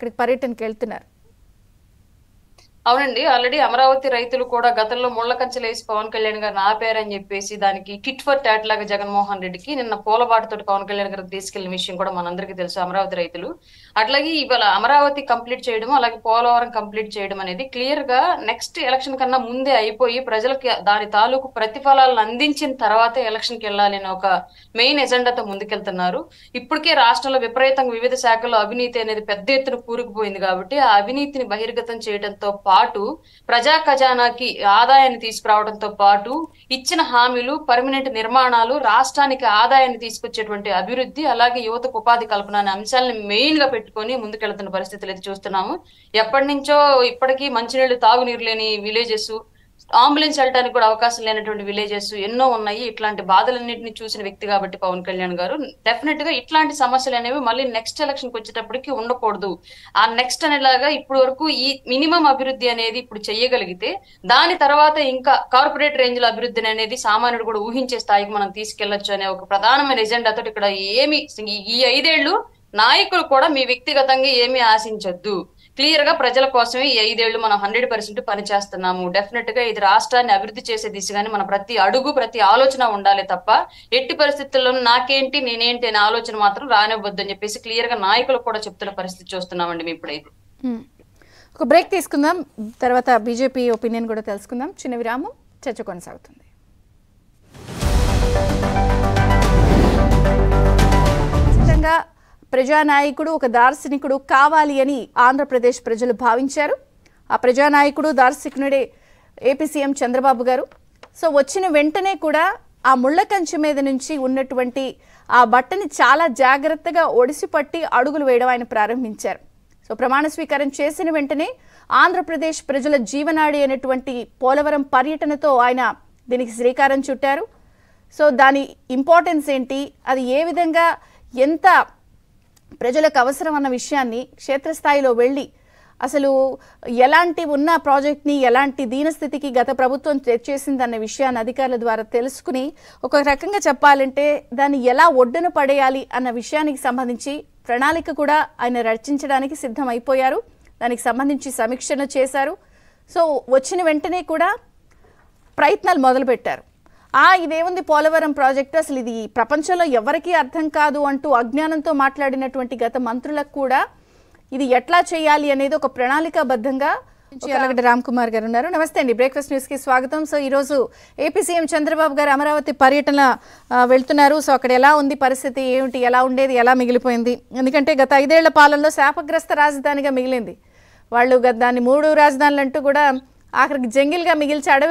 అక్కడికి పర్యటనకి వెళ్తున్నారు. అవునండి. ఆల్రెడీ అమరావతి రైతులు కూడా గతంలో ముళ్ళ కంచెలేసి పవన్ కళ్యాణ్ గారిని ఆపారని చెప్పేసి దానికి టిట్ ఫర్ టాట్ లాగా జగన్మోహన్ రెడ్డికి నిన్న పూలబాటతోటి పవన్ కళ్యాణ్ గారికి తీసుకెళ్లిన విషయం కూడా మనందరికీ తెలుసు అమరావతి రైతులు. అట్లాగే ఇవాళ అమరావతి కంప్లీట్ చేయడం, అలాగే పోలవరం కంప్లీట్ చేయడం అనేది క్లియర్ గా నెక్స్ట్ ఎలక్షన్ కన్నా ముందే అయిపోయి ప్రజలకి దాని తాలూకు ప్రతిఫలాలను అందించిన తర్వాతే ఎలక్షన్ కి వెళ్ళాలి అనే ఒక మెయిన్ ఎజెండాతో ముందుకెళ్తున్నారు. ఇప్పటికే రాష్ట్రంలో విపరీతంగా వివిధ శాఖల్లో అవినీతి అనేది పెద్ద ఎత్తున కూరుకుపోయింది కాబట్టి ఆ అవినీతిని బహిర్గతం చేయడంతో పాటు ప్రజా ఖజానాకి ఆదాయాన్ని తీసుకురావడంతో పాటు ఇచ్చిన హామీలు, పర్మనెంట్ నిర్మాణాలు, రాష్ట్రానికి ఆదాయాన్ని తీసుకొచ్చేటువంటి అభివృద్ధి, అలాగే యువతకు ఉపాధి కల్పన అనే అంశాలను మెయిన్ గా పెట్టుకొని ముందుకెళ్తున్న పరిస్థితులు అయితే చూస్తున్నాము. ఎప్పటి నుంచో ఇప్పటికీ మంచినీళ్లు, తాగునీరు లేని విలేజెస్, అంబులెన్స్ వెళ్ళడానికి కూడా అవకాశం లేనటువంటి విలేజెస్ ఎన్నో ఉన్నాయి. ఇట్లాంటి బాధలన్నింటినీ చూసిన వ్యక్తి కాబట్టి పవన్ కళ్యాణ్ గారు డెఫినెట్ గా ఇట్లాంటి సమస్యలు అనేవి మళ్ళీ నెక్స్ట్ ఎలక్షన్ కి వచ్చేటప్పటికి ఉండకూడదు. ఆ నెక్స్ట్ అనేలాగా ఇప్పుడు వరకు ఈ మినిమం అభివృద్ధి అనేది ఇప్పుడు చెయ్యగలిగితే దాని తర్వాత ఇంకా కార్పొరేట్ రేంజ్ లో అభివృద్ధిని అనేది సామాన్యుడు కూడా ఊహించే స్థాయికి మనం తీసుకెళ్లొచ్చు అనే ఒక ప్రధానమైన ఎజెండాతో ఇక్కడ ఏమి ఈ 5 ఏళ్లు నాయకులు కూడా మీ వ్యక్తిగతంగా ఏమీ ఆశించొద్దు. క్లియర్ గా ప్రజల కోసమే ఈ 5 ఏళ్లు మనం 100% పనిచేస్తున్నాము. డెఫినెట్ గా ఇది రాష్ట్రాన్ని అభివృద్ధి చేసే దిశగానే మన ప్రతి అడుగు, ప్రతి ఆలోచన ఉండాలి తప్ప ఎట్టి పరిస్థితుల్లో నాకేంటి నేనేంటి అనే ఆలోచన మాత్రం రానివ్వద్దు అని చెప్పేసి క్లియర్ గా నాయకులు కూడా చెప్తున్న పరిస్థితి చూస్తున్నామండి మేము ఇప్పుడైతే. ఒక బ్రేక్ తీసుకుందాం, తర్వాత బీజేపీ ఒపీనియన్ కూడా తెలుసుకుందాం. చిన్న విరామం, చర్చ కొనసాగుతుంది. ఖచ్చితంగా ప్రజానాయకుడు, ఒక దార్శనికుడు కావాలి అని ఆంధ్రప్రదేశ్ ప్రజలు భావించారు. ఆ ప్రజానాయకుడు, దార్శనికుడే ఏపీ సీఎం చంద్రబాబు గారు. సో వచ్చిన వెంటనే కూడా ఆ ముళ్ళ కంచె మీద నుంచి ఉన్నటువంటి ఆ బట్టని చాలా జాగ్రత్తగా ఒడిసిపట్టి అడుగులు వేయడం ఆయన ప్రారంభించారు. సో ప్రమాణ స్వీకారం చేసిన వెంటనే ఆంధ్రప్రదేశ్ ప్రజల జీవనాడి అయినటువంటి పోలవరం పర్యటనతో ఆయన దీనికి శ్రీకారం చుట్టారు. సో దాని ఇంపార్టెన్స్ ఏంటి, అది ఏ విధంగా ఎంత ప్రజలకు అవసరం అన్న విషయాన్ని క్షేత్రస్థాయిలో వెళ్ళి అసలు ఎలాంటి ఉన్న ప్రాజెక్ట్ని ఎలాంటి దీనస్థితికి గత ప్రభుత్వం తెచ్చేసిందన్న విషయాన్ని అధికారుల ద్వారా తెలుసుకుని ఒక రకంగా చెప్పాలంటే దాన్ని ఎలా ఒడ్డున పడేయాలి అన్న విషయానికి సంబంధించి ప్రణాళిక కూడా ఆయన రచించడానికి సిద్ధమైపోయారు. దానికి సంబంధించి సమీక్షను చేశారు. సో వచ్చిన వెంటనే కూడా ప్రయత్నాలు మొదలుపెట్టారు. ఇదేముంది పోలవరం ప్రాజెక్టు, అసలు ఇది ప్రపంచంలో ఎవరికీ అర్థం కాదు అంటూ అజ్ఞానంతో మాట్లాడినటువంటి గత మంత్రులకు కూడా ఇది ఎట్లా చేయాలి అనేది ఒక ప్రణాళికాబద్ధంగా యాలగడ్డ రామ్ కుమార్ గారు ఉన్నారు. నమస్తే అండి, బ్రేక్ఫాస్ట్ న్యూస్ కి స్వాగతం. సో ఈరోజు ఏపీ సీఎం చంద్రబాబు గారు అమరావతి పర్యటన వెళ్తున్నారు. సో అక్కడ ఎలా ఉంది పరిస్థితి, ఏమిటి, ఎలా ఉండేది, ఎలా మిగిలిపోయింది? ఎందుకంటే గత 5 ఏళ్ల పాలనలో శాపగ్రస్త రాజధానిగా మిగిలింది. వాళ్ళు దాన్ని 3 రాజధానులు అంటూ కూడా ఆఖరికి జంగిల్గా మిగిల్చి అడవి